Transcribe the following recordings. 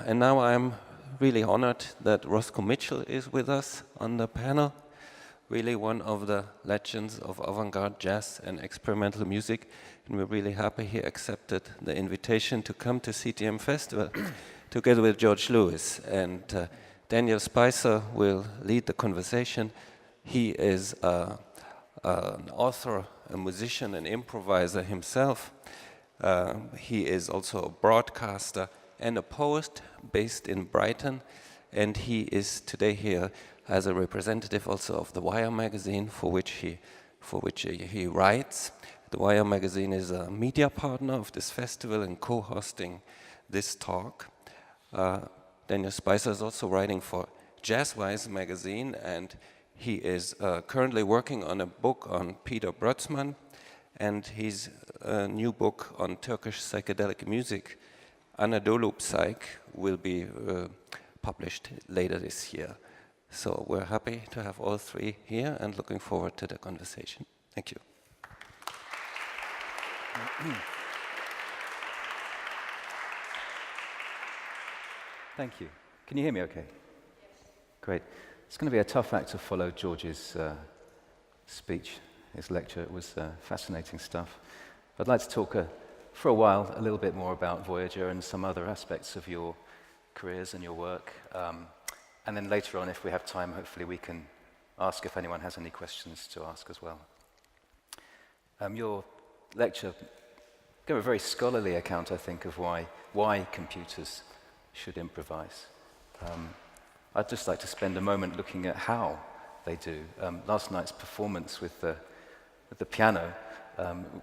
And now I'm really honored that Roscoe Mitchell is with us on the panel. Really one of the legends of avant-garde jazz and experimental music. And we're really happy he accepted the invitation to come to CTM Festival together with George Lewis. And Daniel Spicer will lead the conversation. He is an author, a musician, an improviser himself. He is also a broadcaster and a poet based in Brighton. And he is today here as a representative also of the Wire magazine, for which he writes. The Wire magazine is a media partner of this festival and co-hosting this talk. Daniel Spicer is also writing for Jazzwise magazine, and he is currently working on a book on Peter Brötzmann, and his new book on Turkish psychedelic music, Anadolu Psych, will be published later this year. So we're happy to have all three here and looking forward to the conversation. Thank you. Thank you. Can you hear me okay? Yes. Great. It's going to be a tough act to follow George's speech, his lecture. It was fascinating stuff. I'd like to talk for a while a little bit more about Voyager and some other aspects of your careers and your work. And then later on, if we have time, hopefully we can ask if anyone has any questions to ask as well. Your lecture gave a very scholarly account, I think, of why computers should improvise. I'd just like to spend a moment looking at how they do. Last night's performance with the piano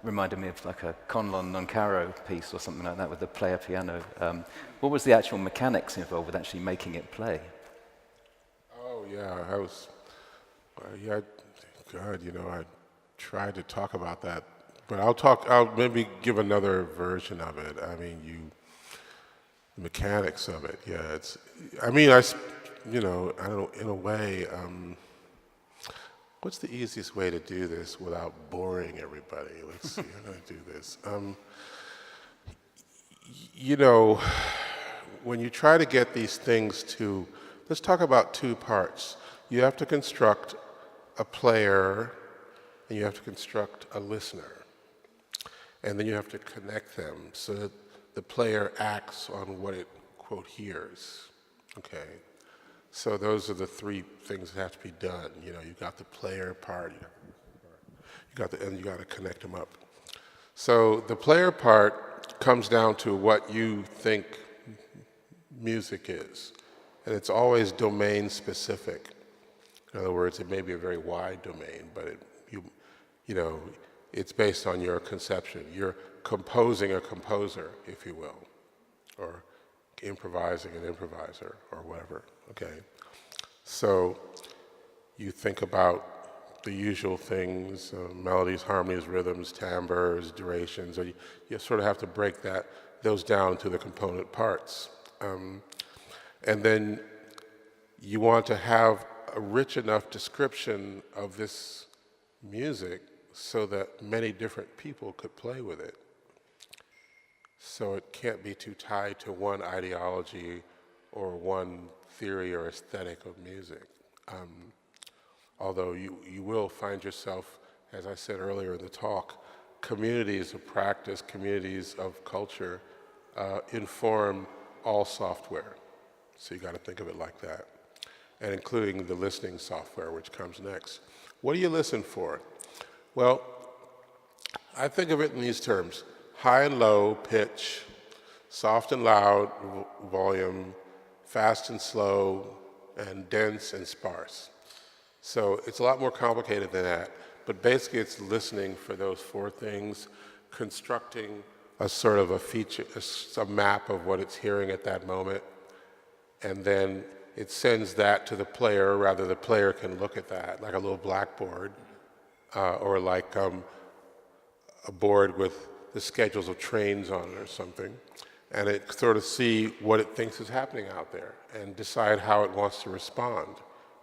reminded me of like a Conlon non caro piece or something like that with the player piano. What was the actual mechanics involved with actually making it play? Oh yeah, God, you know, I tried to talk about that, but I'll maybe give another version of it. I mean, the mechanics of it, yeah, you know, I don't know, in a way, what's the easiest way to do this without boring everybody? Let's see, how do I do this? You know, when you try to get these things to, let's talk about two parts. You have to construct a player and you have to construct a listener. And then you have to connect them so that the player acts on what it, quote, hears, okay? So those are the three things that have to be done. You know, you got the player part, and you got to connect them up. So the player part comes down to what you think music is, and it's always domain specific. In other words, it may be a very wide domain, but you know, it's based on your conception. You're composing a composer, if you will, or improvising an improviser, or whatever, okay? So you think about the usual things, melodies, harmonies, rhythms, timbres, durations, or you sort of have to break those down to the component parts. And then you want to have a rich enough description of this music so that many different people could play with it. So it can't be too tied to one ideology or one theory or aesthetic of music. Although you will find yourself, as I said earlier in the talk, communities of practice, communities of culture inform all software. So you got to think of it like that. And including the listening software, which comes next. What do you listen for? Well, I think of it in these terms: high and low pitch, soft and loud volume, fast and slow, and dense and sparse. So it's a lot more complicated than that, but basically it's listening for those four things, constructing a sort of a feature, a map of what it's hearing at that moment, and then it sends that to the player, rather the player can look at that, like a little blackboard, or like a board with the schedules of trains on it or something, and it sort of see what it thinks is happening out there and decide how it wants to respond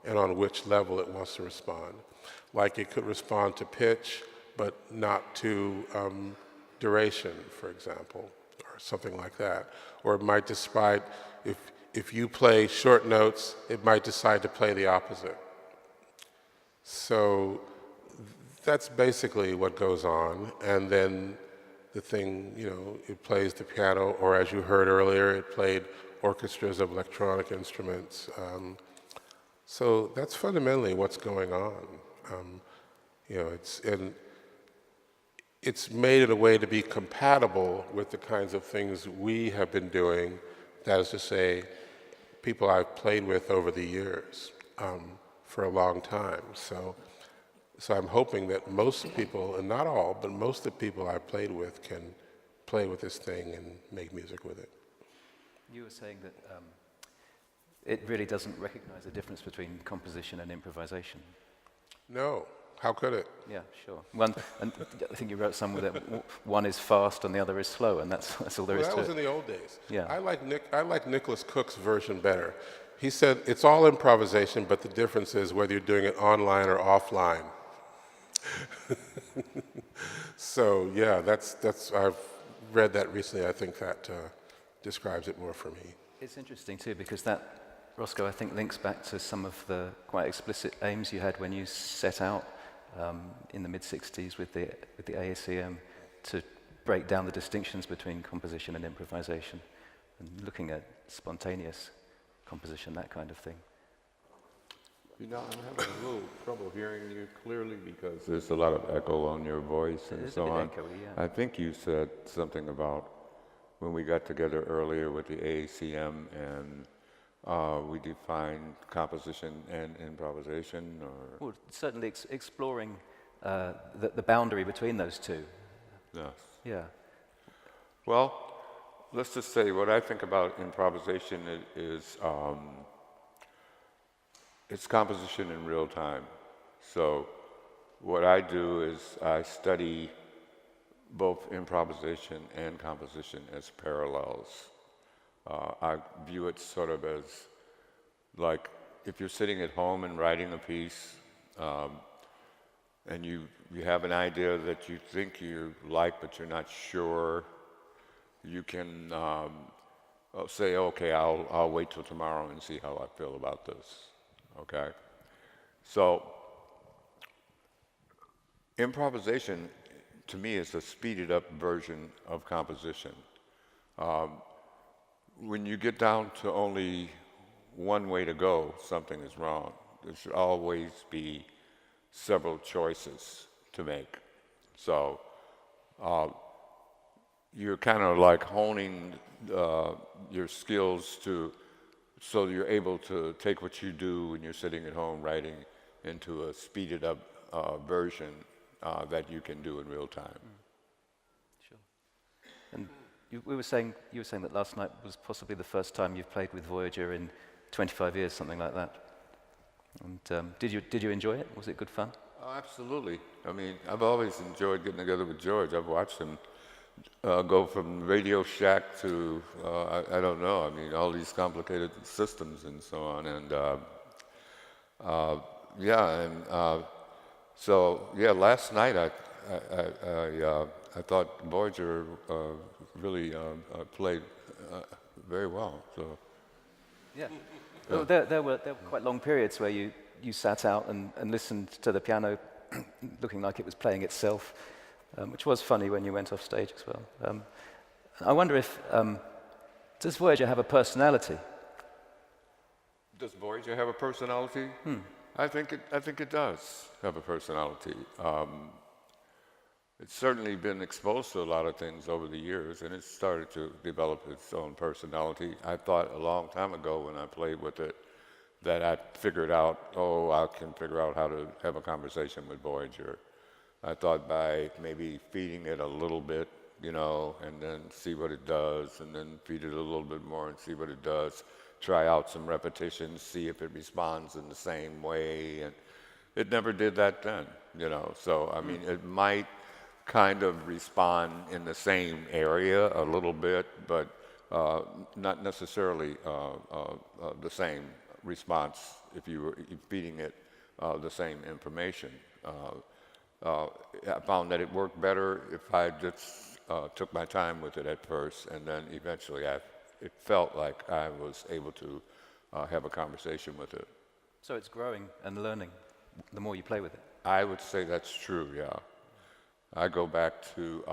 and on which level it wants to respond. Like it could respond to pitch, but not to duration, for example, or something like that. Or it might if you play short notes, it might decide to play the opposite. So that's basically what goes on. And then the thing, it plays the piano, or as you heard earlier, it played orchestras of electronic instruments. So that's fundamentally what's going on. It's made in a way to be compatible with the kinds of things we have been doing, that is to say, people I've played with over the years for a long time. So I'm hoping that most people, and not all, but most of the people I've played with can play with this thing and make music with it. You were saying that it really doesn't recognize the difference between composition and improvisation. No, how could it? Yeah, sure. And I think you wrote somewhere that one is fast and the other is slow, and that's all there is to it. That was in the old days. Yeah. I like Nicholas Cook's version better. He said it's all improvisation, but the difference is whether you're doing it online or offline. So yeah, that's I've read that recently. I think that describes it more for me. It's interesting too, because that, Roscoe, I think links back to some of the quite explicit aims you had when you set out in the mid-60s with the ASEM to break down the distinctions between composition and improvisation, and looking at spontaneous composition, that kind of thing. I'm having a little trouble hearing you clearly because there's a lot of echo on your voice and so on. Echoey, yeah. I think you said something about when we got together earlier with the AACM and we defined composition and improvisation, or? Well, certainly exploring the boundary between those two. Yes. Yeah. Well, let's just say what I think about improvisation is it's composition in real time. So what I do is I study both improvisation and composition as parallels. I view it sort of as like if you're sitting at home and writing a piece and you have an idea that you think you like but you're not sure, you can say, okay, I'll wait till tomorrow and see how I feel about this. Okay? So improvisation to me is a speeded up version of composition. When you get down to only one way to go, something is wrong. There should always be several choices to make. So you're kind of like honing your skills so you're able to take what you do when you're sitting at home writing into a speeded up version that you can do in real time. Sure. And you were saying that last night was possibly the first time you've played with Voyager in 25 years, something like that. And did you enjoy it? Was it good fun? Oh, absolutely. I mean, I've always enjoyed getting together with George. I've watched him go from Radio Shack to, I don't know, I mean, all these complicated systems and so on. And last night I thought Voyager really played very well. So. Yeah. Well, there were quite long periods where you sat out and listened to the piano looking like it was playing itself, which was funny when you went off stage as well. I wonder if, does Voyager have a personality? Does Voyager have a personality? I think it does have a personality. It's certainly been exposed to a lot of things over the years, and it's started to develop its own personality. I thought a long time ago when I played with it that I figured out, I can figure out how to have a conversation with Voyager. I thought by maybe feeding it a little bit, and then see what it does, and then feed it a little bit more and see what it does. Try out some repetitions, see if it responds in the same way, and it never did that then, So, I mean, it might kind of respond in the same area a little bit, but not necessarily the same response if you were feeding it the same information. I found that it worked better if I just took my time with it at first, and then eventually I it felt like I was able to have a conversation with it. So it's growing and learning the more you play with it. I would say that's true, yeah. I go back to,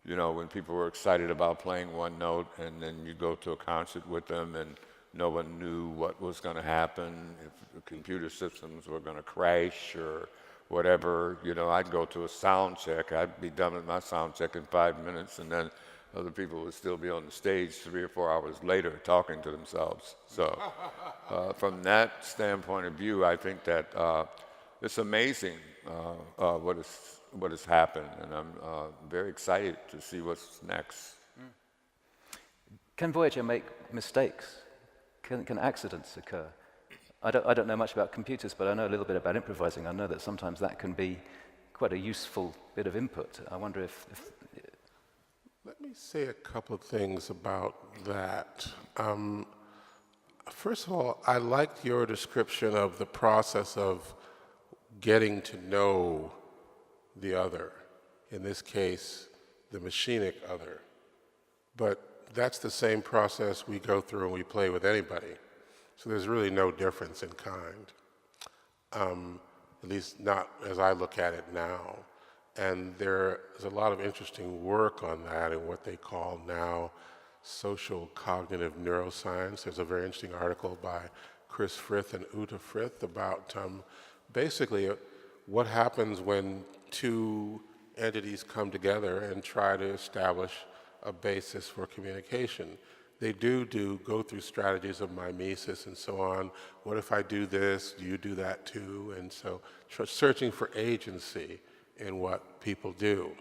you know, when people were excited about playing one note and then you go to a concert with them and no one knew what was going to happen, if the computer systems were going to crash or whatever. You know, I'd go to a sound check. I'd be done with my sound check in 5 minutes, and then other people would still be on the stage 3 or 4 hours later talking to themselves. So from that standpoint of view, I think that it's amazing what has happened, and I'm very excited to see what's next. Can Voyager make mistakes? Can accidents occur? I don't know much about computers, but I know a little bit about improvising. I know that sometimes that can be quite a useful bit of input. I wonder if Let me say a couple of things about that. First of all, I liked your description of the process of getting to know the other, in this case, the machinic other. But that's the same process we go through when we play with anybody. So there's really no difference in kind, at least not as I look at it now. And there's a lot of interesting work on that in what they call now social cognitive neuroscience. There's a very interesting article by Chris Frith and Uta Frith about basically what happens when two entities come together and try to establish a basis for communication. They do go through strategies of mimesis and so on. What if I do this? Do you do that too? And so searching for agency in what people do.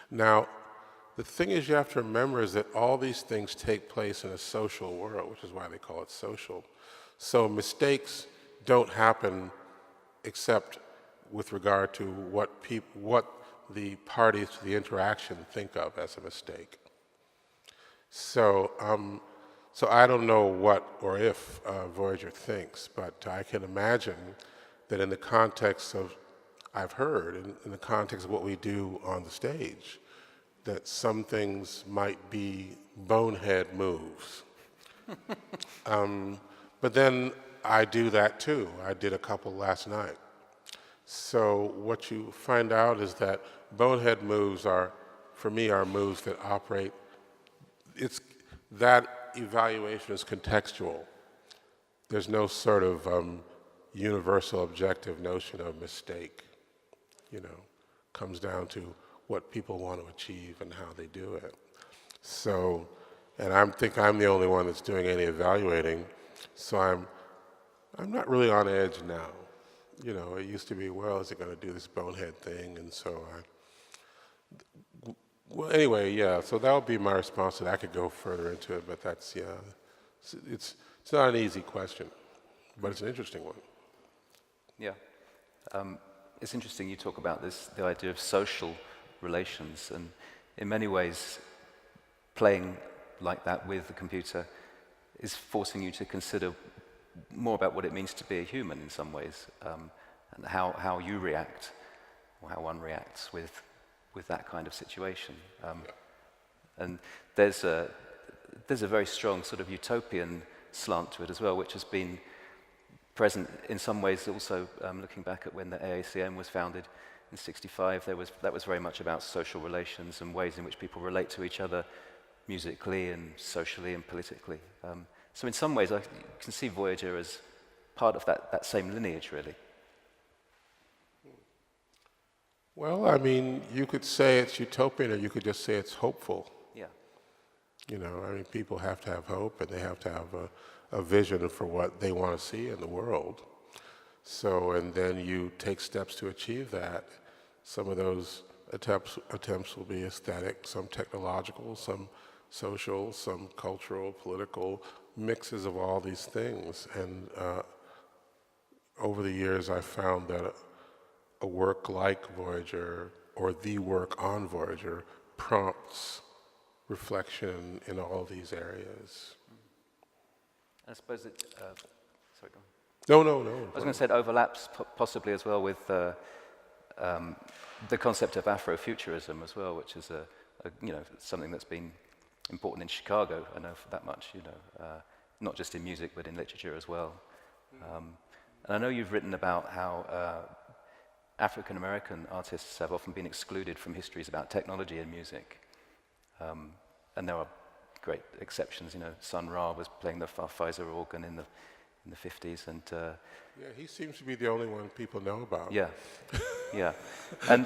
Now, the thing is you have to remember is that all these things take place in a social world, which is why they call it social. So mistakes don't happen except with regard to what the parties to the interaction think of as a mistake. So, so I don't know what or if Voyager thinks, but I can imagine that in the context of, I've heard, in the context of what we do on the stage, that some things might be bonehead moves. But then I do that too. I did a couple last night. So what you find out is that bonehead moves are, for me, are moves that operate. That evaluation is contextual. There's no sort of universal objective notion of mistake. You know, comes down to what people want to achieve and how they do it. So, and I think I'm the only one that's doing any evaluating. So I'm not really on edge now. You know, it used to be, well, is it going to do this bonehead thing? And so well, anyway, yeah, so that would be my response to that. I could go further into it, but that's, yeah, it's not an easy question, but it's an interesting one. Yeah. It's interesting you talk about the idea of social relations, and in many ways, playing like that with the computer is forcing you to consider more about what it means to be a human in some ways, and how you react, or how one reacts with that kind of situation. And there's a very strong sort of utopian slant to it as well, which has been present in some ways also, looking back at when the AACM was founded in '65, that was very much about social relations and ways in which people relate to each other musically and socially and politically. So in some ways I can see Voyager as part of that same lineage, really. Well, I mean, you could say it's utopian or you could just say it's hopeful. Yeah. You know, I mean, people have to have hope and they have to have a vision for what they want to see in the world. So, and then you take steps to achieve that. Some of those attempts will be aesthetic, some technological, some social, some cultural, political, mixes of all these things. And over the years, I found that a work like Voyager, or the work on Voyager, prompts reflection in all these areas. I suppose it, sorry, go on. No. I was going to say it overlaps possibly as well with the concept of Afrofuturism as well, which is something that's been important in Chicago, I know for that much, you know, not just in music, but in literature as well. And I know you've written about how African American artists have often been excluded from histories about technology in music. And there are great exceptions, you know, Sun Ra was playing the Pfizer organ in the 50s, and Yeah, he seems to be the only one people know about. yeah, yeah. And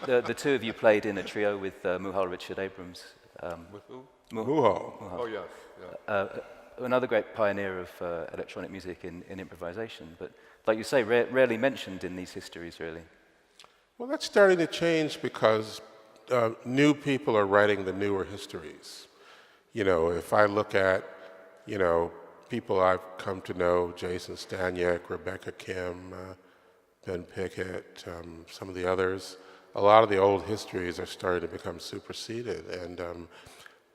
the two of you played in a trio with Muhal Richard Abrams. With who? Muhal. Oh, yes. Yeah. Another great pioneer of electronic music in improvisation, but like you say, rarely mentioned in these histories, really. Well, that's starting to change because new people are writing the newer histories. You know, if I look at, you know, people I've come to know, Jason Staniek, Rebecca Kim, Ben Pickett, some of the others, a lot of the old histories are starting to become superseded, and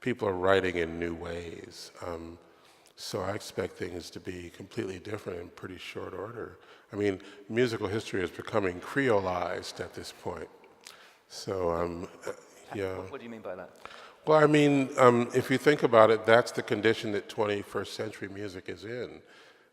people are writing in new ways. So I expect things to be completely different in pretty short order. I mean, musical history is becoming creolized at this point. So, yeah. What do you mean by that? Well, I mean, if you think about it, that's the condition that 21st century music is in.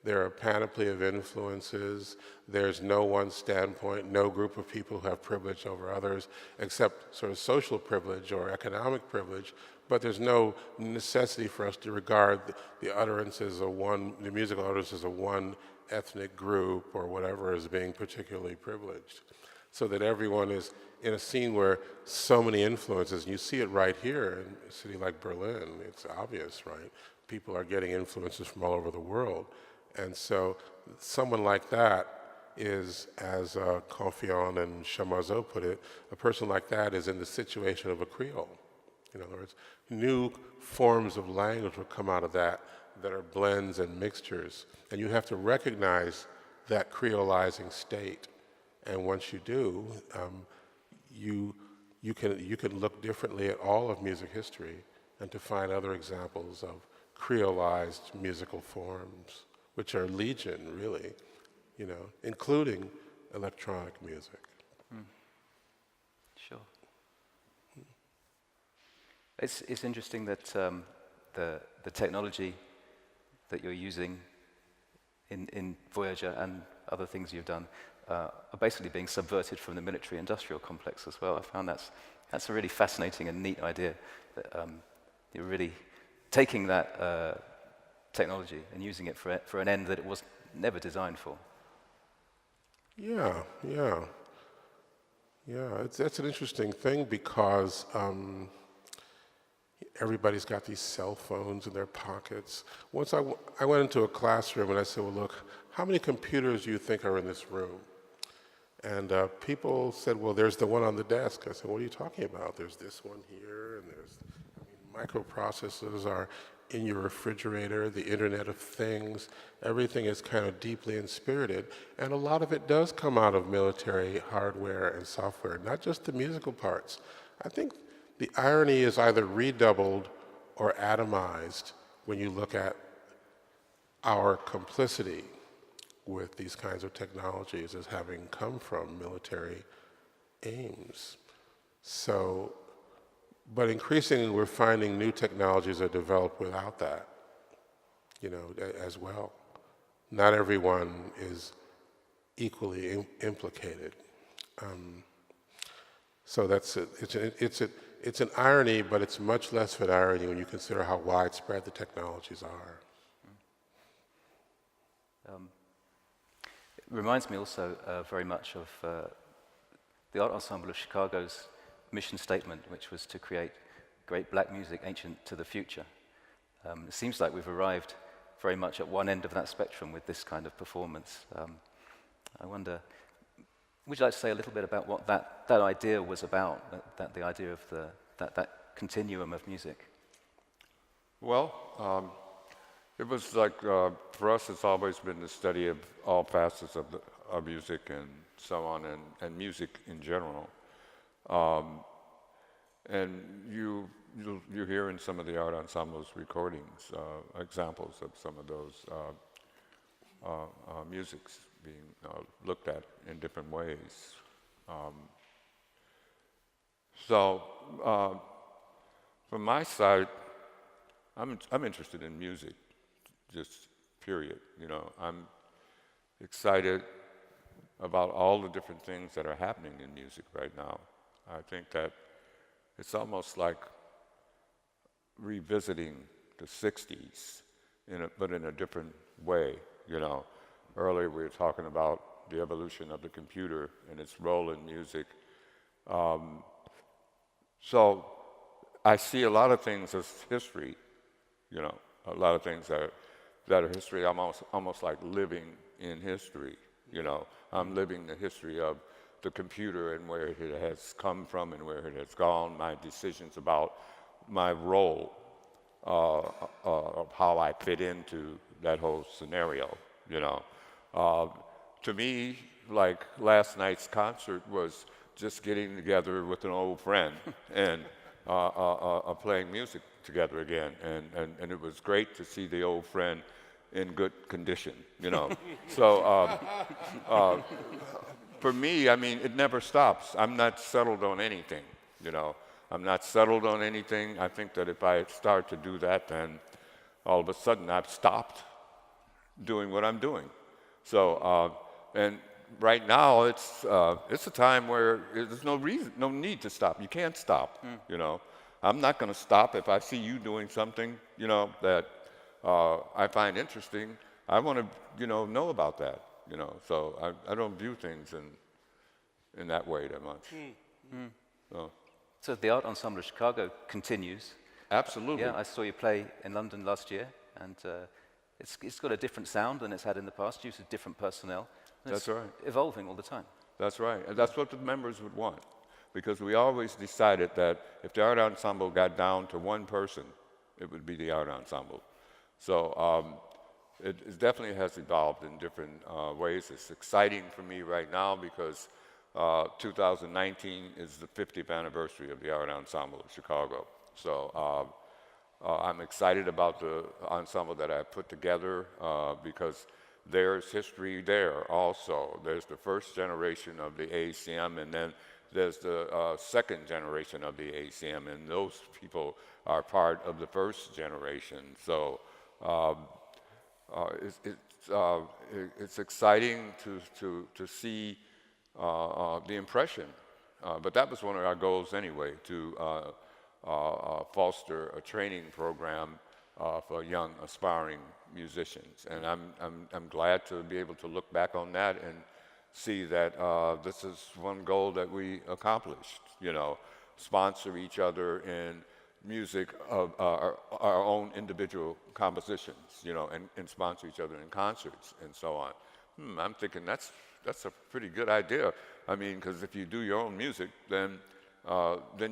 There are a panoply of influences. There's no one standpoint, no group of people who have privilege over others, except sort of social privilege or economic privilege. But there's no necessity for us to regard the utterances of the musical utterances of one ethnic group or whatever as being particularly privileged. So that everyone is in a scene where so many influences, and you see it right here in a city like Berlin, it's obvious, right? People are getting influences from all over the world. And so someone like that is, as Confiant and Chamazo put it, a person like that is in the situation of a Creole. In other words, new forms of language will come out of that are blends and mixtures. And you have to recognize that creolizing state. And once you do, you can look differently at all of music history and to find other examples of creolized musical forms, which are legion, really, you know, including electronic music. Sure. It's interesting that the technology that you're using in Voyager and other things you've done are basically being subverted from the military-industrial complex as well. I found that's a really fascinating and neat idea, that you're really taking that technology and using it for an end that it was never designed for. Yeah. That's an interesting thing because everybody's got these cell phones in their pockets. Once I went into a classroom and I said, well, look, how many computers do you think are in this room? And people said, well, there's the one on the desk. I said, what are you talking about? There's this one here, and there's, microprocessors are in your refrigerator, the Internet of Things. Everything is kind of deeply inspirited. And a lot of it does come out of military hardware and software, not just the musical parts. I think the irony is either redoubled or atomized when you look at our complicity with these kinds of technologies as having come from military aims. So, but increasingly we're finding new technologies are developed without that, you know, as well. Not everyone is equally implicated. So that's it's an irony, but it's much less of an irony when you consider how widespread the technologies are. It reminds me also very much of the Art Ensemble of Chicago's mission statement, which was to create great black music ancient to the future. It seems like we've arrived very much at one end of that spectrum with this kind of performance. I wonder, would you like to say a little bit about what that idea was about, the idea of that continuum of music? Well, it was like, for us, it's always been the study of all facets of music and so on, and music in general. And you hear in some of the art ensemble's recordings examples of some of those musics being looked at in different ways. From my side, I'm interested in music, just period. You know, I'm excited about all the different things that are happening in music right now. I think that it's almost like revisiting the 60s, but in a different way, you know. Earlier we were talking about the evolution of the computer and its role in music. So I see a lot of things as history, you know, a lot of things that are history, almost like living in history, you know. I'm living the history of the computer and where it has come from and where it has gone, my decisions about my role, of how I fit into that whole scenario, you know. To me, like last night's concert was just getting together with an old friend and playing music together again. And it was great to see the old friend in good condition, you know. So for me, I mean, it never stops. I'm not settled on anything, you know. I'm not settled on anything. I think that if I start to do that, then all of a sudden I've stopped doing what I'm doing. So, and right now it's a time where there's no need to stop. You can't stop, you know. I'm not going to stop if I see you doing something, you know, that I find interesting. I want to, you know about that, you know. So I don't view things in that way that much. So the Art Ensemble Chicago continues. Absolutely. Yeah, I saw you play in London last year, and it's got a different sound than it's had in the past, due to different personnel. That's right. Evolving all the time. That's right. And that's what the members would want. Because we always decided that if the art ensemble got down to one person, it would be the art ensemble. So it definitely has evolved in different ways. It's exciting for me right now because 2019 is the 50th anniversary of the Art Ensemble of Chicago. So I'm excited about the ensemble that I put together because there's history there also. There's the first generation of the ACM, and then there's the second generation of the ACM, and those people are part of the first generation. So it's exciting to see the impression. But that was one of our goals anyway, to foster a training program for young aspiring musicians. And I'm glad to be able to look back on that and see that this is one goal that we accomplished, you know, sponsor each other in music of our own individual compositions, you know, and sponsor each other in concerts and so on. I'm thinking that's a pretty good idea. I mean, because if you do your own music, then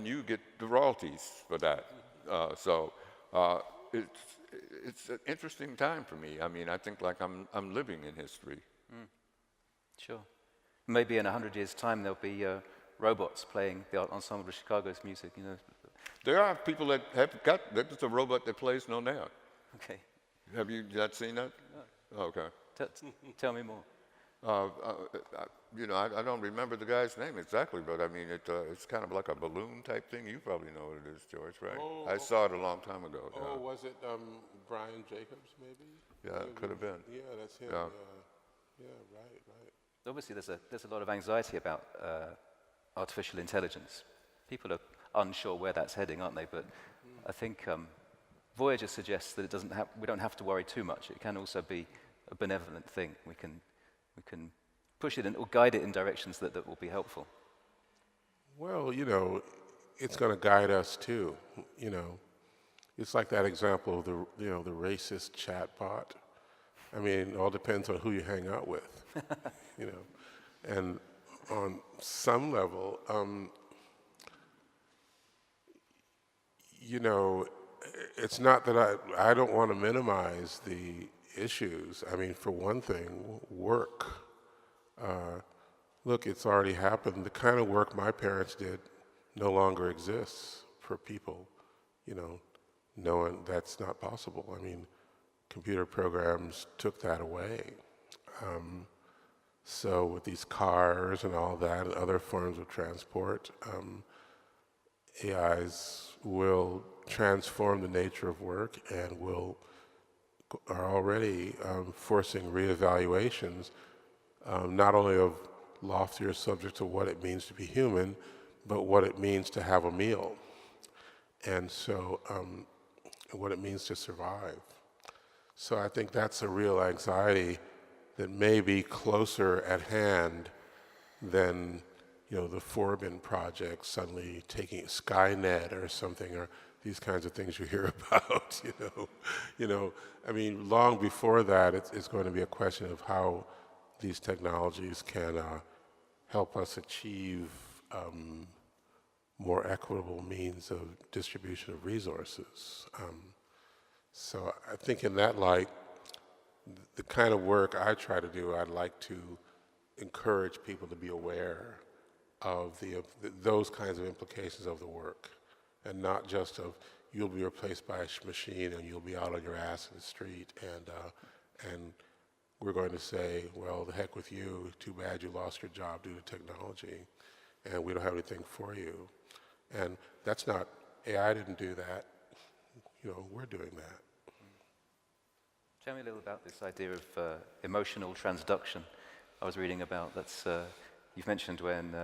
you get the royalties for that. So it's an interesting time for me. I mean, I think like I'm living in history. Sure. Maybe in 100 years' time there'll be robots playing the Art Ensemble of Chicago's music. You know. There are people that have got. There's a robot that plays no now. Okay. Have you not seen that? No. Okay. Tell me more. You know, I don't remember the guy's name exactly, but I mean, it's kind of like a balloon type thing. You probably know what it is, George, right? Oh, I saw it a long time ago. Oh, was it Brian Jacobs, maybe? Yeah, it could have been. Yeah, that's him. Yeah. Yeah, right. Obviously, there's a lot of anxiety about artificial intelligence. People are unsure where that's heading, aren't they? But I think Voyager suggests that we don't have to worry too much. It can also be a benevolent thing. We can push it or guide it in directions that will be helpful. Well, you know, it's going to guide us too. You know, it's like that example of the racist chatbot. I mean, it all depends on who you hang out with. You know, and on some level, you know, it's not that I don't want to minimize the issues. I mean, for one thing, work. Look, it's already happened. The kind of work my parents did no longer exists for people, you know, knowing that's not possible. I mean, computer programs took that away. So with these cars and all that and other forms of transport, AIs will transform the nature of work and are already forcing reevaluations, not only of loftier subjects of what it means to be human, but what it means to have a meal, and so what it means to survive. So I think that's a real anxiety that may be closer at hand than the Forbin project suddenly taking Skynet or something, or these kinds of things you hear about. I mean, long before that, it's going to be a question of how these technologies can help us achieve more equitable means of distribution of resources. So I think in that light, the kind of work I try to do, I'd like to encourage people to be aware of those kinds of implications of the work, and not just of you'll be replaced by a machine and you'll be out on your ass in the street, and we're going to say, well, the heck with you, too bad you lost your job due to technology, and we don't have anything for you. And that's not, AI didn't do that, we're doing that. Tell me a little about this idea of emotional transduction I was reading about. That's you've mentioned when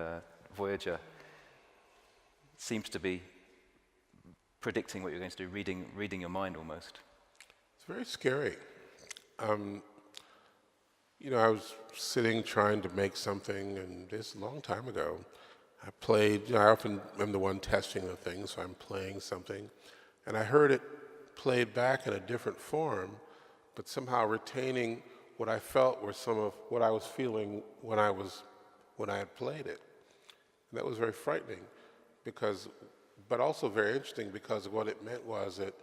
Voyager seems to be predicting what you're going to do, reading your mind almost. It's very scary. I was sitting trying to make something, and this a long time ago, I played, I often am the one testing the thing, so I'm playing something, and I heard it played back in a different form, but somehow retaining what I felt were some of what I was feeling when I had played it. And that was very frightening, but also very interesting, because what it meant was that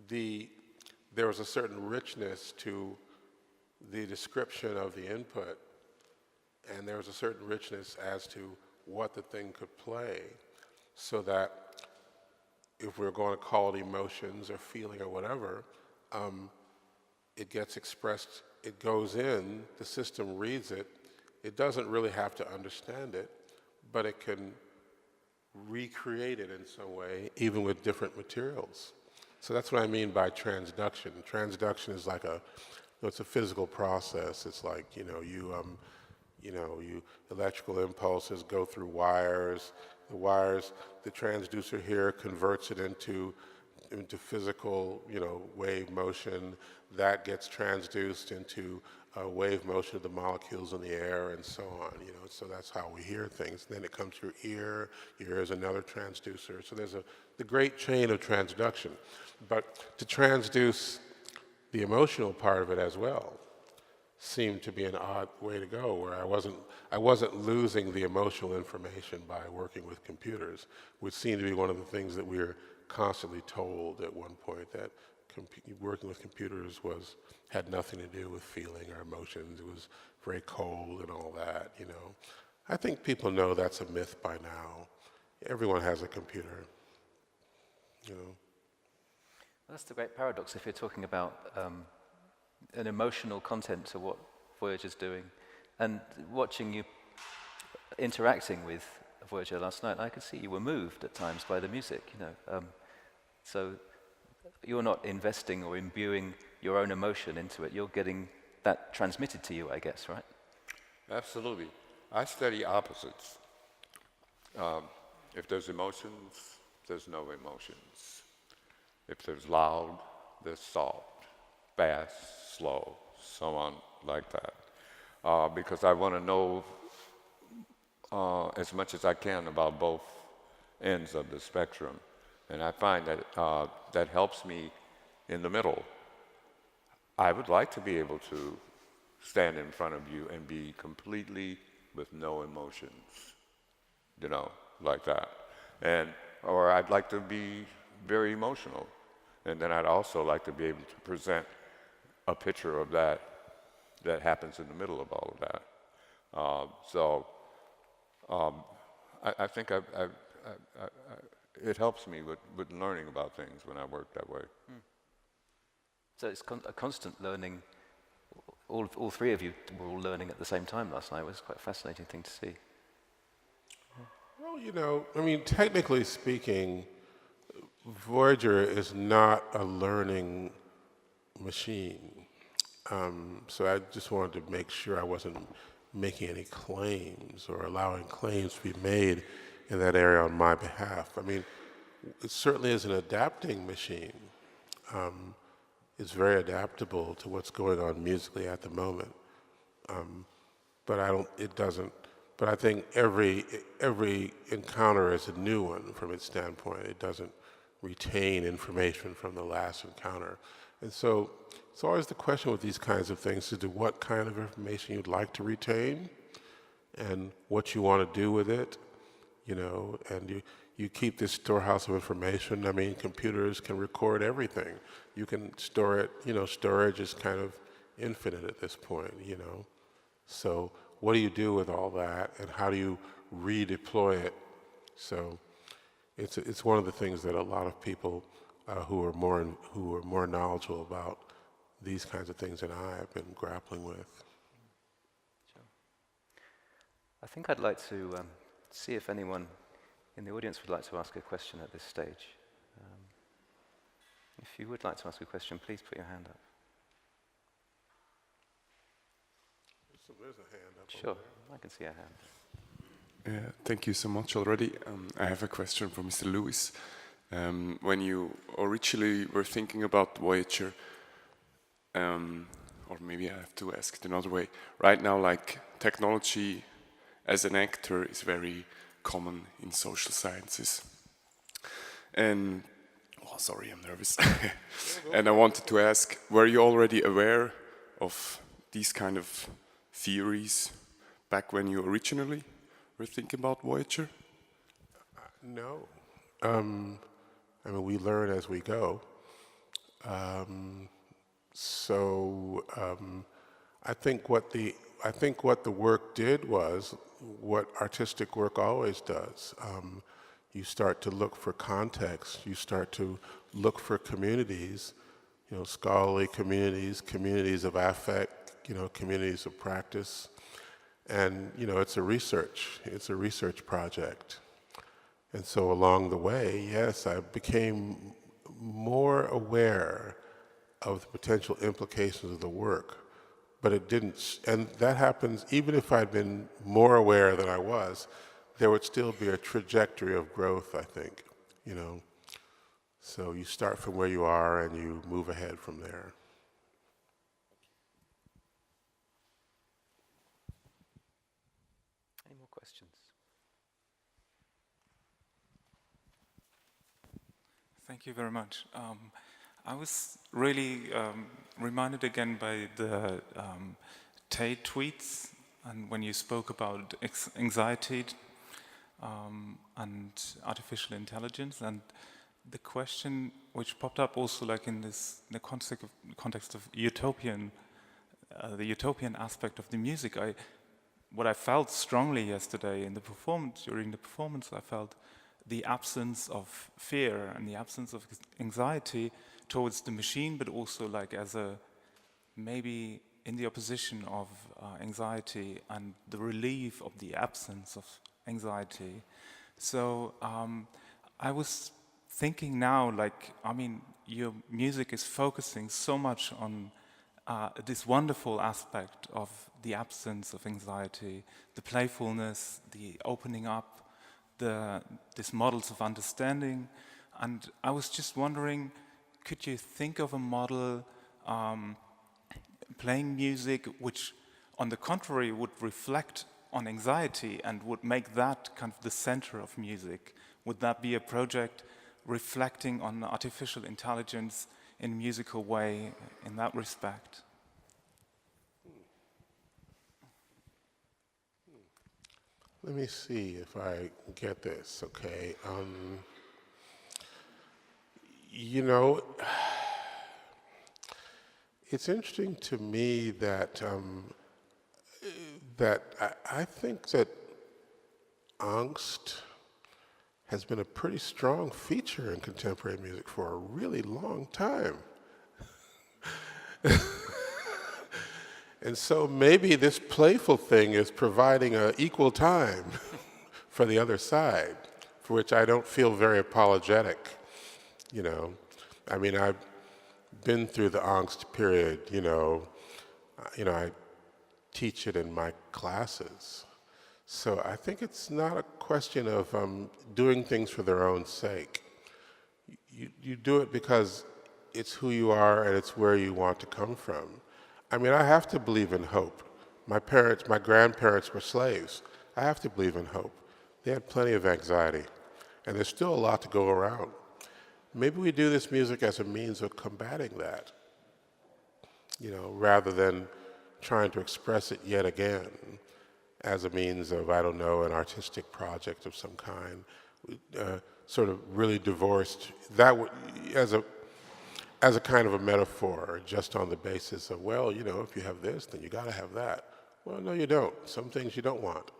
there was a certain richness to the description of the input, and there was a certain richness as to what the thing could play, so that if we're going to call it emotions or feeling or whatever, it gets expressed, it goes in, the system reads it, it doesn't really have to understand it, but it can recreate it in some way, even with different materials. So that's what I mean by transduction. Transduction is like it's a physical process. It's like, electrical impulses go through wires. The transducer here converts it into physical, wave motion. That gets transduced into wave motion of the molecules in the air, and so on. So that's how we hear things. Then it comes to your ear. Your ear is another transducer. So there's the great chain of transduction. But to transduce the emotional part of it as well seemed to be an odd way to go, where I wasn't losing the emotional information by working with computers, which seemed to be one of the things that we were constantly told at one point, that working with computers had nothing to do with feeling or emotions. It was very cold and all that. I think people know that's a myth by now. Everyone has a computer. That's the great paradox if you're talking about an emotional content to what Voyager's doing. And watching you interacting with Voyager last night, I could see you were moved at times by the music, So you're not investing or imbuing your own emotion into it. You're getting that transmitted to you, I guess, right? Absolutely. I study opposites. If there's emotions, there's no emotions. If there's loud, there's soft, fast, slow, so on like that. Because I want to know as much as I can about both ends of the spectrum. And I find that that helps me in the middle. I would like to be able to stand in front of you and be completely with no emotions, like that. Or I'd like to be very emotional. And then I'd also like to be able to present a picture of that happens in the middle of all of that. I think it helps me with learning about things when I work that way. So it's a constant learning. All three of you were all learning at the same time last night. It was quite a fascinating thing to see. Well, you know, I mean, technically speaking, Voyager is not a learning machine. So I just wanted to make sure I wasn't making any claims or allowing claims to be made in that area on my behalf. I mean, it certainly is an adapting machine. It's very adaptable to what's going on musically at the moment. But I think every encounter is a new one from its standpoint. It doesn't retain information from the last encounter. And so it's always the question with these kinds of things is to what kind of information you'd like to retain and what you want to do with it, you know, and you keep this storehouse of information. I mean, computers can record everything. You can store it, you know, storage is kind of infinite at this point, you know. So what do you do with all that and how do you redeploy it? So it's one of the things that a lot of people who are more knowledgeable about these kinds of things than I have been grappling with. Sure. I think I'd like to see if anyone in the audience would like to ask a question at this stage. If you would like to ask a question, please put your hand up. So there's a hand up. Sure, I can see a hand. Thank you so much already. I have a question for Mr. Lewis. When you originally were thinking about Voyager, or maybe I have to ask it another way. Right now, like technology as an actor is very common in social sciences. And, oh, sorry, I'm nervous. And I wanted to ask, were you already aware of these kind of theories back when you originally were thinking about Voyager? No. I mean, we learn as we go. I think what the work did was what artistic work always does. You start to look for context. You start to look for communities, you know, scholarly communities, communities of affect, you know, communities of practice, and you know, it's a research project. And so along the way, yes, I became more aware of the potential implications of the work, but it didn't, and that happens even if I'd been more aware than I was, there would still be a trajectory of growth, I think, you know. So you start from where you are and you move ahead from there. Any more questions? Thank you very much. I was really reminded again by the Tate tweets and when you spoke about anxiety and artificial intelligence, and the question which popped up also like in the context of utopian, the utopian aspect of the music. What I felt strongly yesterday in the performance, during the performance, I felt the absence of fear and the absence of anxiety towards the machine, but also like as a maybe in the opposition of anxiety and the relief of the absence of anxiety. So I was thinking now, like, I mean, your music is focusing so much on this wonderful aspect of the absence of anxiety, the playfulness, the opening up, these models of understanding. And I was just wondering, could you think of a model playing music which, on the contrary, would reflect on anxiety and would make that kind of the center of music? Would that be a project reflecting on artificial intelligence in a musical way in that respect? Let me see if I get this, okay? You know, it's interesting to me that I think that angst has been a pretty strong feature in contemporary music for a really long time. And so maybe this playful thing is providing an equal time for the other side, for which I don't feel very apologetic, you know. I mean, I've been through the angst period, you know, I teach it in my classes. So I think it's not a question of doing things for their own sake. You do it because it's who you are and it's where you want to come from. I mean, I have to believe in hope. My grandparents were slaves. I have to believe in hope. They had plenty of anxiety, and there's still a lot to go around. Maybe we do this music as a means of combating that, you know, rather than trying to express it yet again as a means of, I don't know, an artistic project of some kind, sort of really divorced, that as a kind of a metaphor, just on the basis of, well, you know, if you have this, then you got to have that. Well, no, you don't. Some things you don't want.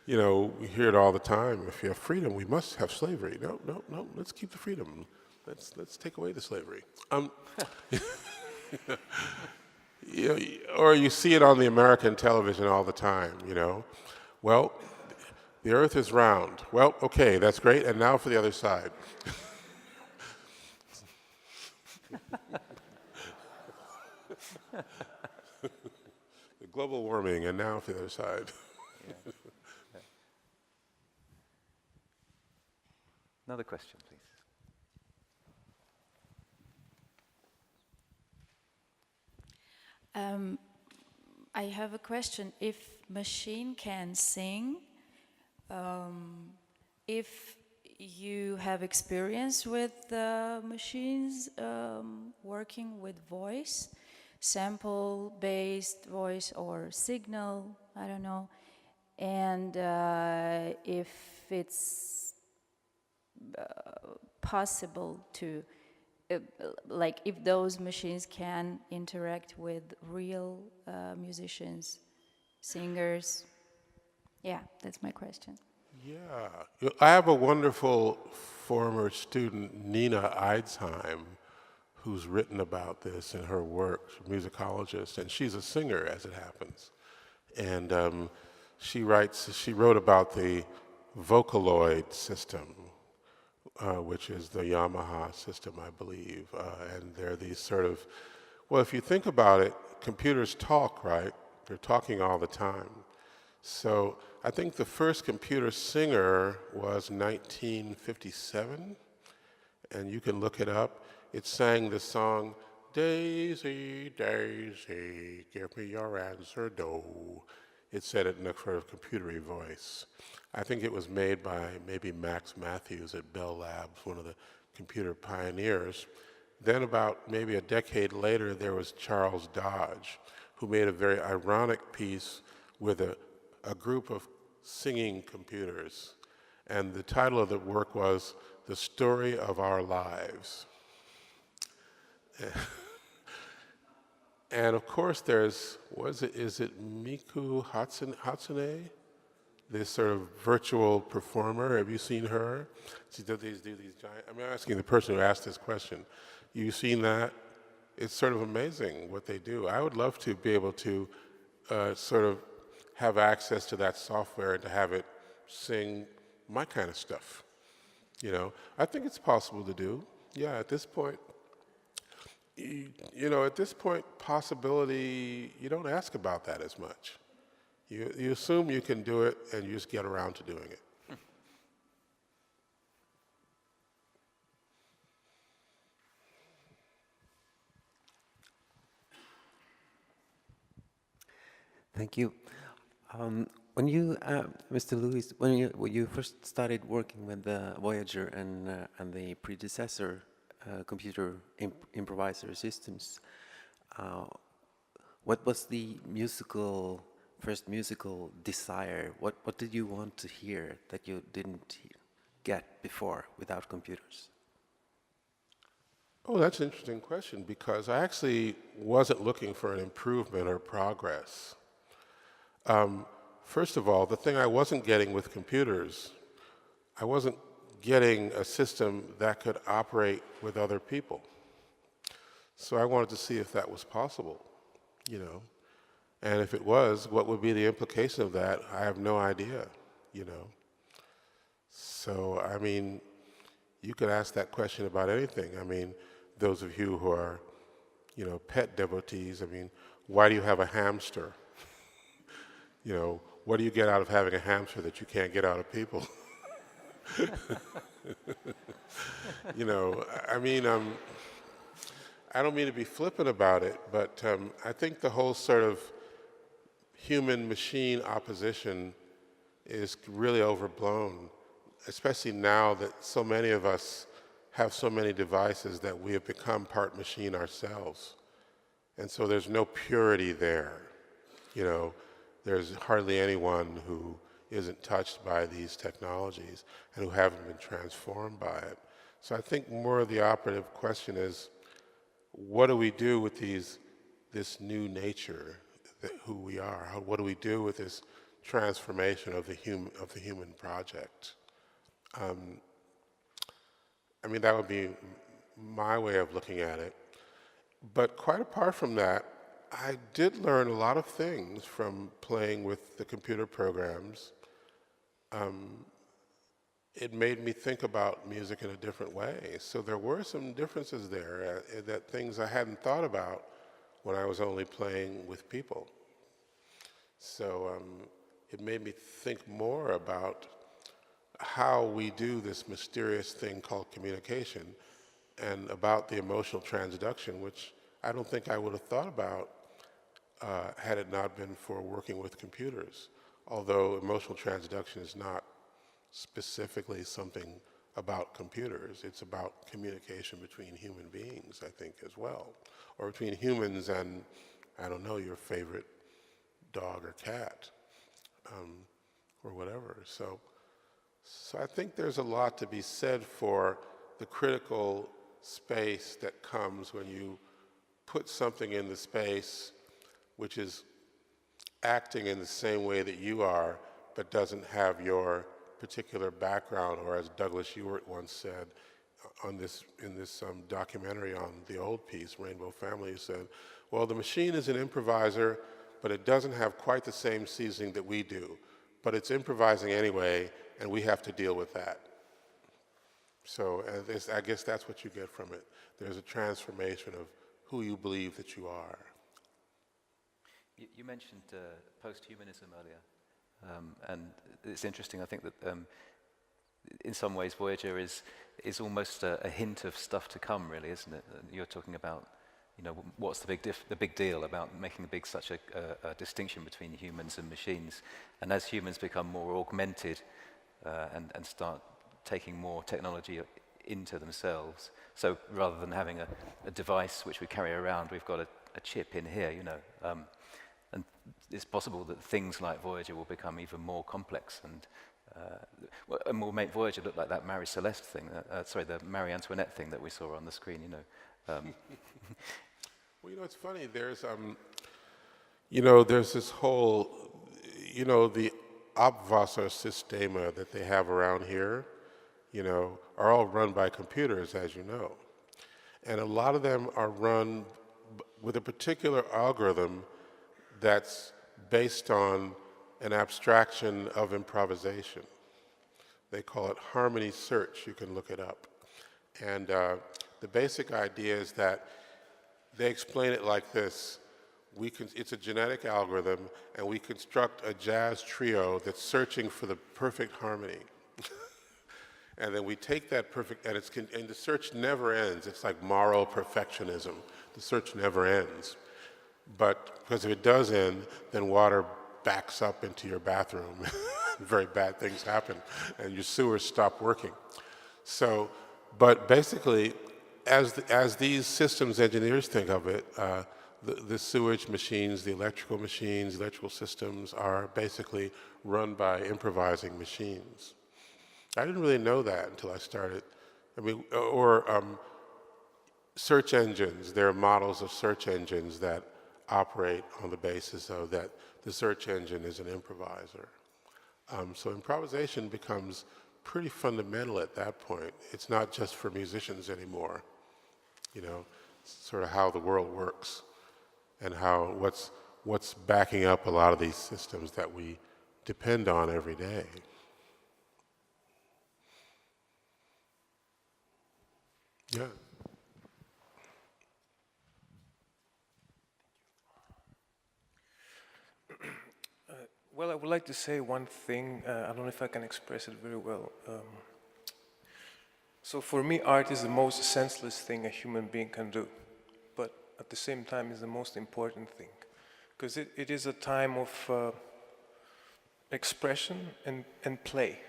You know, we hear it all the time. If you have freedom, we must have slavery. No, no, no. Let's keep the freedom. Let's take away the slavery. You know, or you see it on the American television all the time. You know, well, the Earth is round. Well, okay, that's great. And now for the other side. The global warming, and now for the other side. Yeah. Another question, please. I have a question. If machine can sing, if you have experience with machines working with voice, sample-based voice or signal, I don't know, and if it's possible to, like if those machines can interact with real musicians, singers. Yeah, that's my question. Yeah, I have a wonderful former student, Nina Eidsheim, who's written about this in her work, she's a musicologist, and she's a singer, as it happens. And she wrote about the Vocaloid system, which is the Yamaha system, I believe. And they're these sort of, well, if you think about it, computers talk, right? They're talking all the time. So I think the first computer singer was 1957, and you can look it up. It sang the song, Daisy, Daisy, give me your answer, do. It said it in a sort of computery voice. I think it was made by maybe Max Matthews at Bell Labs, one of the computer pioneers. Then about maybe a decade later, there was Charles Dodge, who made a very ironic piece with a group of singing computers. And the title of the work was The Story of Our Lives. And of course there's, is it Miku Hatsune? This sort of virtual performer, have you seen her? She does these giant, I'm asking the person who asked this question. You've seen that? It's sort of amazing what they do. I would love to be able to sort of have access to that software and to have it sing my kind of stuff. You know, I think it's possible to do. Yeah, at this point, you know, at this point, possibility, you don't ask about that as much. You assume you can do it, and you just get around to doing it. Thank you. When you, Mr. Lewis, when you first started working with the Voyager and the predecessor computer improviser systems, what was the first musical desire? What did you want to hear that you didn't get before without computers? Oh, that's an interesting question, because I actually wasn't looking for an improvement or progress. First of all, the thing I wasn't getting with computers, I wasn't getting a system that could operate with other people. So I wanted to see if that was possible, you know. And if it was, what would be the implication of that? I have no idea, you know. So, I mean, you could ask that question about anything. I mean, those of you who are, you know, pet devotees, I mean, why do you have a hamster? You know, what do you get out of having a hamster that you can't get out of people? You know, I mean, I don't mean to be flippant about it, but I think the whole sort of human-machine opposition is really overblown, especially now that so many of us have so many devices that we have become part machine ourselves. And so there's no purity there. You know, there's hardly anyone who isn't touched by these technologies and who haven't been transformed by it. So I think more of the operative question is, what do we do with this new nature, who we are? What do we do with this transformation of the human project? I mean, that would be my way of looking at it. But quite apart from that, I did learn a lot of things from playing with the computer programs. It made me think about music in a different way. So there were some differences there, that things I hadn't thought about when I was only playing with people. So it made me think more about how we do this mysterious thing called communication, and about the emotional transduction, which I don't think I would have thought about had it not been for working with computers. Although emotional transduction is not specifically something about computers, it's about communication between human beings, I think, as well. Or between humans and, I don't know, your favorite dog or cat, or whatever. So I think there's a lot to be said for the critical space that comes when you put something in the space which is acting in the same way that you are, but doesn't have your particular background, or as Douglas Ewart once said in this documentary on the old piece, Rainbow Family, he said, well, the machine is an improviser, but it doesn't have quite the same seasoning that we do, but it's improvising anyway, and we have to deal with that. So I guess that's what you get from it. There's a transformation of who you believe that you are. You mentioned post-humanism earlier, and it's interesting. I think that in some ways Voyager is almost a hint of stuff to come, really, isn't it? You're talking about, you know, what's the big deal about making such a distinction between humans and machines, and as humans become more augmented and start taking more technology into themselves. So rather than having a device which we carry around, we've got a chip in here, you know. And it's possible that things like Voyager will become even more complex and will make Voyager look like that Marie Celeste thing, the Marie Antoinette thing that we saw on the screen, you know. Well, you know, it's funny, there's this whole, you know, the Abwassersysteme that they have around here, you know, are all run by computers, as you know. And a lot of them are run with a particular algorithm that's based on an abstraction of improvisation. They call it harmony search. You can look it up. And the basic idea is that they explain it like this. It's a genetic algorithm, and we construct a jazz trio that's searching for the perfect harmony. And then we take that perfect, and the search never ends. It's like moral perfectionism. The search never ends. But because if it does end, then water backs up into your bathroom. Very bad things happen, and your sewers stop working. So, but basically, as these systems engineers think of it, the sewage machines, the electrical machines, electrical systems are basically run by improvising machines. I didn't really know that until I started. I mean, search engines. There are models of search engines that operate on the basis of that the search engine is an improviser. So improvisation becomes pretty fundamental at that point. It's not just for musicians anymore. You know, sort of how the world works and what's backing up a lot of these systems that we depend on every day. Yeah. Well, I would like to say one thing. I don't know if I can express it very well. So for me, art is the most senseless thing a human being can do, but at the same time is the most important thing, because it is a time of expression and play,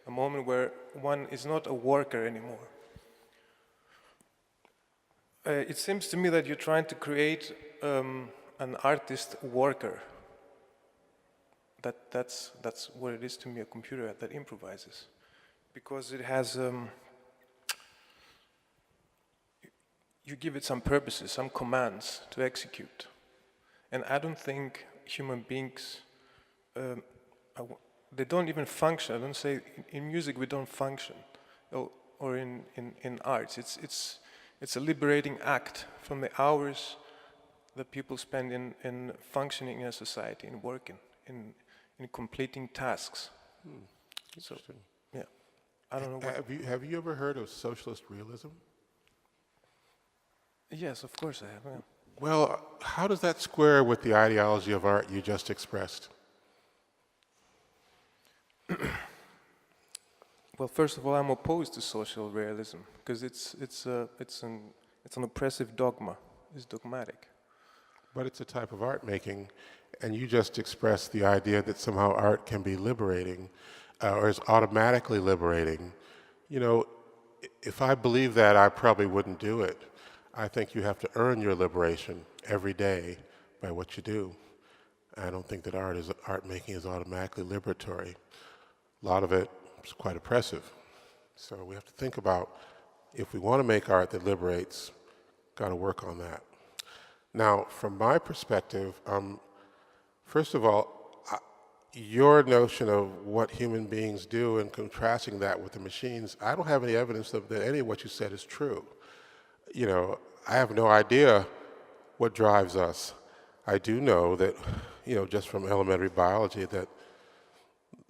a moment where one is not a worker anymore. It seems to me that you're trying to create an artist worker. That's what it is to me, a computer that improvises, because it has you give it some purposes, some commands to execute, and I don't think human beings they don't even function. I don't say in music we don't function, or in arts. It's a liberating act from the hours that people spend in functioning in a society, in working, in completing tasks. So, yeah, I don't know. Have you ever heard of socialist realism? Yes, of course I have. Yeah. Well, how does that square with the ideology of art you just expressed? Well, first of all, I'm opposed to social realism because it's an oppressive dogma. It's dogmatic. But it's a type of art making, and you just expressed the idea that somehow art can be liberating, or is automatically liberating. You know, if I believe that, I probably wouldn't do it. I think you have to earn your liberation every day by what you do. I don't think that art making is automatically liberatory. A lot of it is quite oppressive. So we have to think about, if we want to make art that liberates, got to work on that. Now, from my perspective, first of all, your notion of what human beings do and contrasting that with the machines, I don't have any evidence that any of what you said is true. You know, I have no idea what drives us. I do know that, you know, just from elementary biology, that,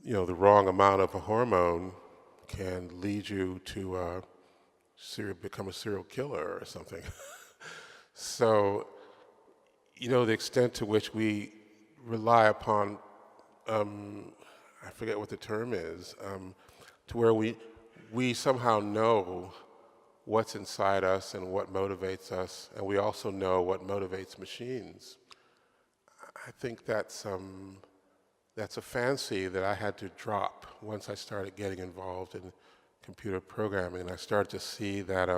you know, the wrong amount of a hormone can lead you to become a serial killer or something. So, you know, the extent to which we rely upon, I forget what the term is, to where we somehow know what's inside us and what motivates us, and we also know what motivates machines. I think that's a fancy that I had to drop once I started getting involved in computer programming, and I started to see that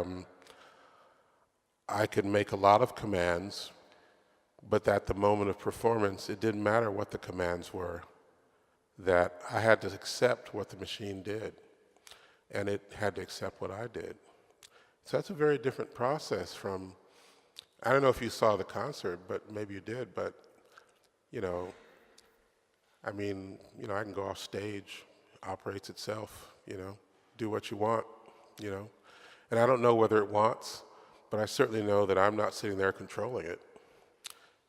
I could make a lot of commands, but at the moment of performance, it didn't matter what the commands were, that I had to accept what the machine did, and it had to accept what I did. So that's a very different process from, I don't know if you saw the concert, but maybe you did, but, you know, I mean, you know, I can go off stage, operates itself, you know, do what you want, you know. And I don't know whether it wants, but I certainly know that I'm not sitting there controlling it.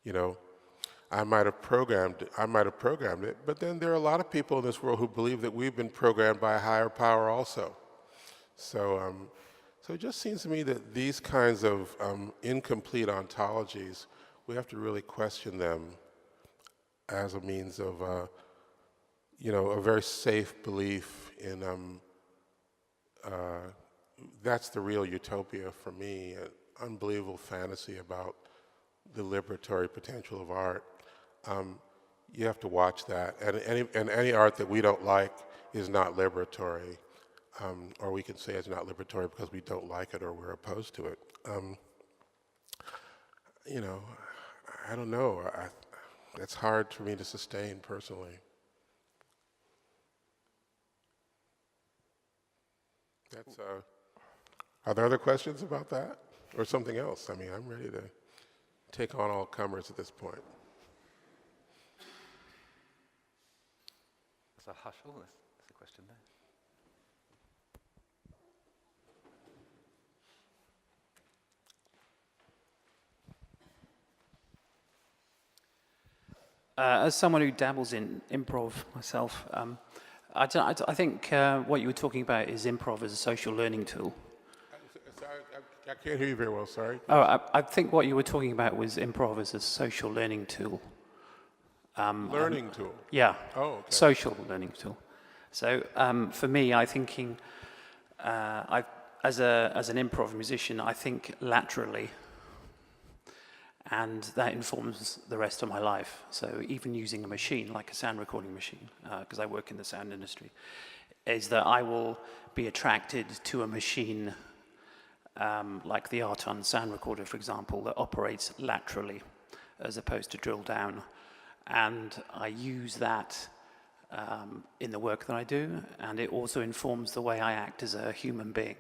You know, I might have programmed it, but then there are a lot of people in this world who believe that we've been programmed by a higher power also. So, so it just seems to me that these kinds of incomplete ontologies, we have to really question them as a means of, you know, a very safe belief in, that's the real utopia for me, an unbelievable fantasy about the liberatory potential of art. You have to watch that, and any art that we don't like is not liberatory, or we can say it's not liberatory because we don't like it or we're opposed to it. You know, I don't know. It's hard for me to sustain personally. That's, are there other questions about that or something else? I mean, I'm ready to take on all comers at this point. There's a hush. Oh, there's a question there. As someone who dabbles in improv myself, I think what you were talking about is improv as a social learning tool. Sorry, I can't hear you very well, sorry. Oh, I think what you were talking about was improv as a social learning tool. Learning tool? Yeah. Oh, okay. Social learning tool. So for me, I'm thinking, as an improv musician, I think laterally, and that informs the rest of my life. So even using a machine, like a sound recording machine, because I work in the sound industry, is that I will be attracted to a machine like the Arton sound recorder, for example, that operates laterally as opposed to drill down. And I use that in the work that I do, and it also informs the way I act as a human being.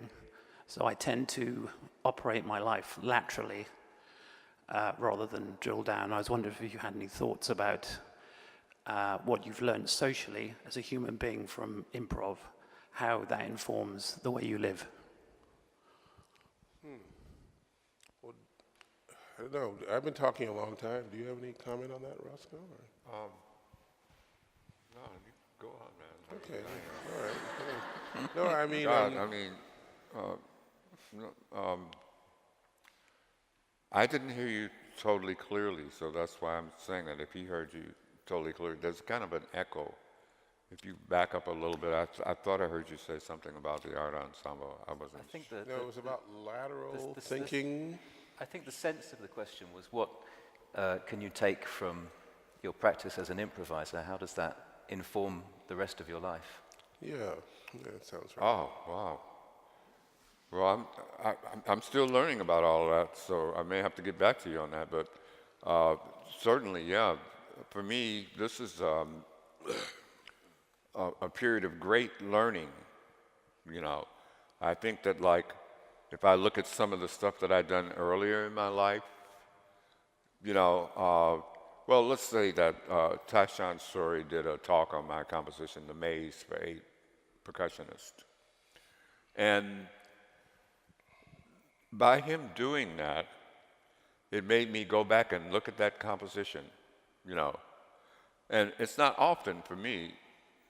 So I tend to operate my life laterally rather than drill down. I was wondering if you had any thoughts about what you've learned socially as a human being from improv, how that informs the way you live. Well, I don't know. I've been talking a long time. Do you have any comment on that, Roscoe? No, you go on, man. Okay, all right. No, I mean... I didn't hear you totally clearly, so that's why I'm saying that. If he heard you totally clearly, there's kind of an echo. If you back up a little bit, I thought I heard you say something about the art ensemble. I wasn't. I think no, it was about lateral thinking. I think the sense of the question was, what can you take from your practice as an improviser? How does that inform the rest of your life? Yeah, that sounds right. Oh, wow. Well, I'm still learning about all of that, so I may have to get back to you on that. But certainly, yeah, for me, this is a period of great learning. You know, I think that, like, if I look at some of the stuff that I'd done earlier in my life, you know, well, let's say that Tashan Suri did a talk on my composition, The Maze for 8 Percussionists. And by him doing that, it made me go back and look at that composition, you know. And it's not often for me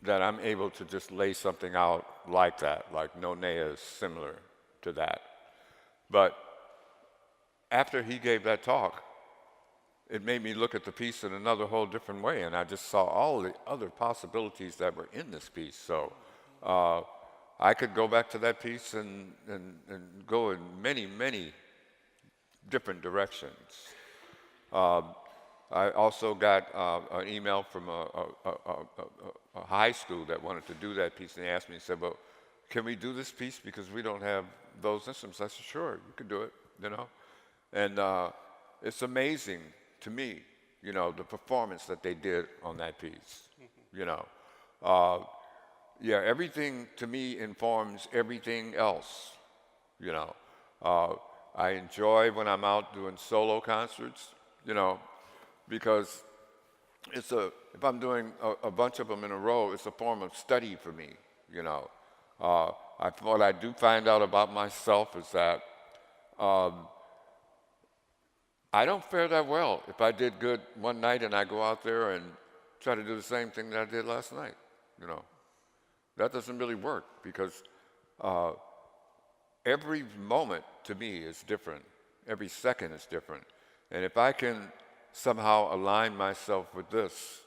that I'm able to just lay something out like that, like Nonea is similar to that. But after he gave that talk, it made me look at the piece in another whole different way, and I just saw all the other possibilities that were in this piece. So I could go back to that piece and go in many, many different directions. I also got an email from a high school that wanted to do that piece, and they asked me, said, well, can we do this piece because we don't have those instruments? I said, sure, you can do it, you know. And it's amazing to me, you know, the performance that they did on that piece, you know. Yeah, everything to me informs everything else, you know. I enjoy when I'm out doing solo concerts, you know, because it's if I'm doing a bunch of them in a row, it's a form of study for me, you know. What I do find out about myself is that I don't fare that well if I did good one night and I go out there and try to do the same thing that I did last night, you know. That doesn't really work because every moment to me is different. Every second is different. And if I can somehow align myself with this,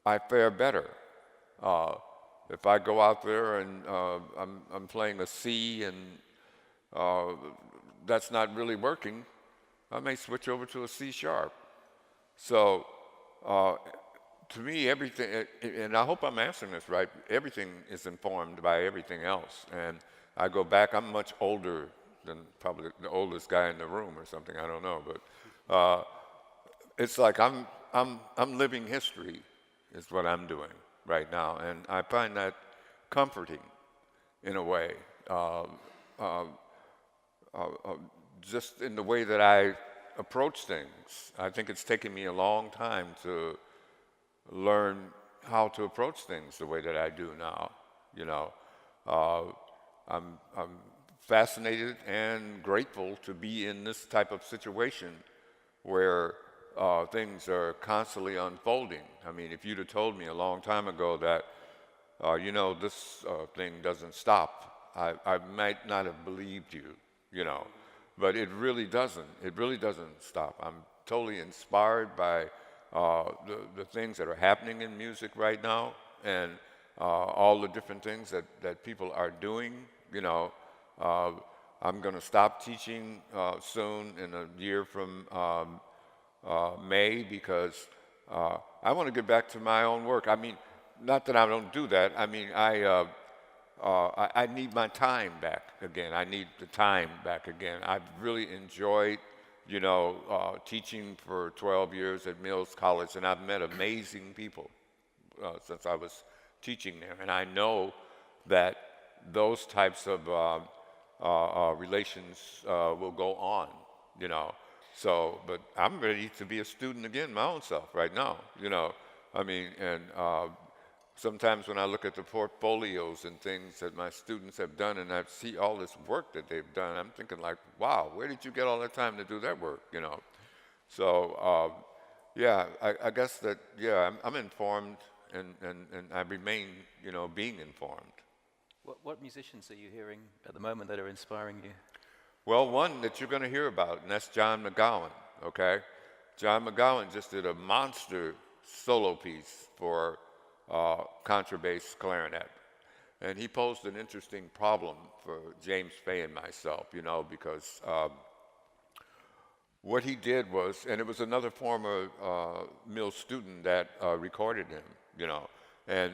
I fare better. If I go out there and I'm playing a C and that's not really working, I may switch over to a C sharp. So to me, everything, and I hope I'm answering this right, everything is informed by everything else. And I go back, I'm much older than probably the oldest guy in the room or something, I don't know. But it's like I'm living history is what I'm doing right now. And I find that comforting in a way, just in the way that I approach things. I think it's taken me a long time to learn how to approach things the way that I do now, you know. I'm fascinated and grateful to be in this type of situation where things are constantly unfolding. I mean, if you'd have told me a long time ago that, you know, this thing doesn't stop, I might not have believed you, you know. But it really doesn't. It really doesn't stop. I'm totally inspired by the things that are happening in music right now, and all the different things that people are doing. You know, I'm going to stop teaching soon, in a year from May, because I want to get back to my own work. I mean, not that I don't do that. I mean, I need my time back again. I need the time back again. I've really enjoyed, you know, teaching for 12 years at Mills College, and I've met amazing people since I was teaching there. And I know that those types of relations will go on, you know. So, but I'm ready to be a student again, my own self, right now, you know. I mean, and sometimes when I look at the portfolios and things that my students have done, and I see all this work that they've done, I'm thinking like, wow, where did you get all that time to do that work, you know? So, yeah, I guess that, yeah, I'm informed, and I remain, you know, being informed. What musicians are you hearing at the moment that are inspiring you? Well, one that you're going to hear about, and that's John McGowan, okay? John McGowan just did a monster solo piece for contrabass clarinet. And he posed an interesting problem for James Fay and myself, you know, because what he did was, and it was another former Mill student that recorded him, you know, and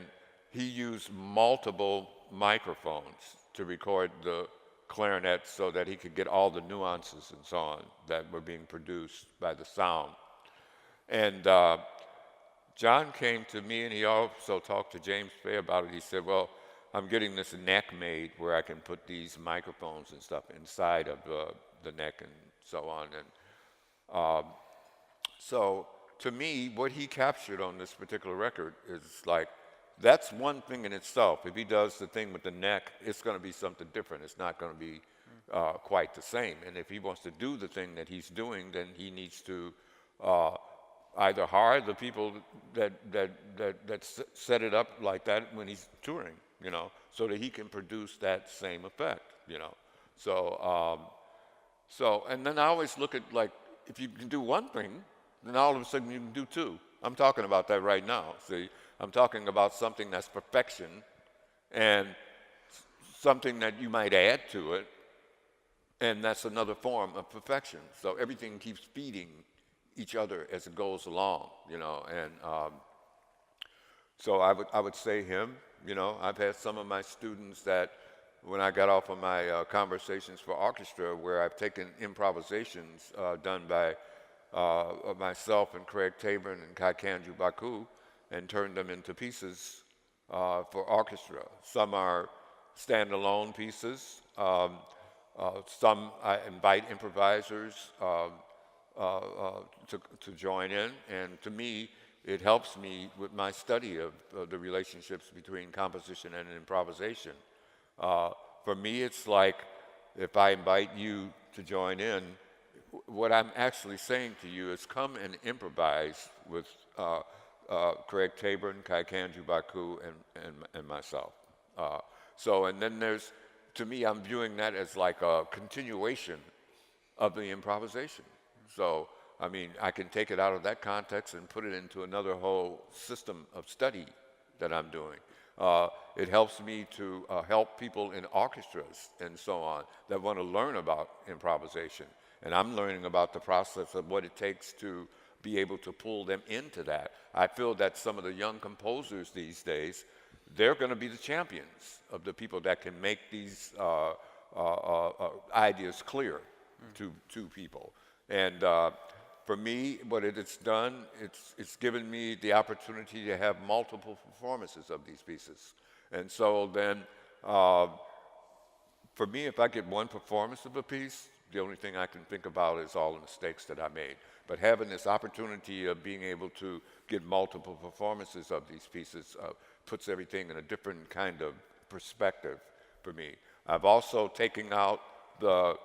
he used multiple microphones to record the clarinet so that he could get all the nuances and so on that were being produced by the sound. And John came to me, and he also talked to James Fay about it. He said, well, I'm getting this neck made where I can put these microphones and stuff inside of the neck and so on. And so to me, what he captured on this particular record is like, that's one thing in itself. If he does the thing with the neck, it's going to be something different. It's not going to be quite the same. And if he wants to do the thing that he's doing, then he needs to either hire the people that set it up like that when he's touring, you know, so that he can produce that same effect, you know. So, and then I always look at, like, if you can do one thing, then all of a sudden you can do two. I'm talking about that right now, see. I'm talking about something that's perfection and something that you might add to it, and that's another form of perfection. So everything keeps feeding each other as it goes along, you know. And so I would say him, you know. I've had some of my students that when I got off of my conversations for orchestra, where I've taken improvisations done by myself and Craig Tabern and Kaikanju Baku, and turned them into pieces for orchestra. Some are standalone pieces. Some I invite improvisers to join in, and to me, it helps me with my study of the relationships between composition and improvisation. For me, it's like if I invite you to join in, what I'm actually saying to you is come and improvise with Craig Tabern, Kaikanju Baku, and myself. So, and then there's, to me, I'm viewing that as like a continuation of the improvisation. So, I mean, I can take it out of that context and put it into another whole system of study that I'm doing. It helps me to help people in orchestras and so on that want to learn about improvisation. And I'm learning about the process of what it takes to be able to pull them into that. I feel that some of the young composers these days, they're going to be the champions of the people that can make these ideas clear to people. And for me, what it's done, it's given me the opportunity to have multiple performances of these pieces. And so then, for me, if I get one performance of a piece, the only thing I can think about is all the mistakes that I made. But having this opportunity of being able to get multiple performances of these pieces puts everything in a different kind of perspective for me. I've also taken out the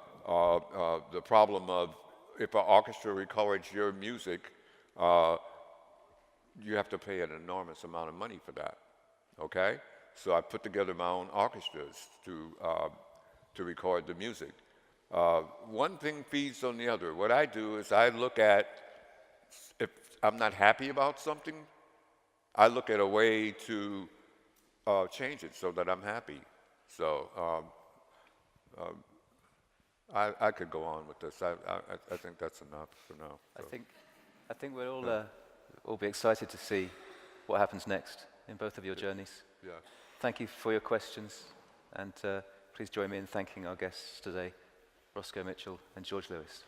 problem of if an orchestra records your music you have to pay an enormous amount of money for that, okay? So I put together my own orchestras to record the music. One thing feeds on the other. What I do is I look at, if I'm not happy about something, I look at a way to change it so that I'm happy. So I could go on with this. I think that's enough for now. So. I think we'll all be excited to see what happens next in both of your journeys. Yeah. Thank you for your questions, and please join me in thanking our guests today, Roscoe Mitchell and George Lewis.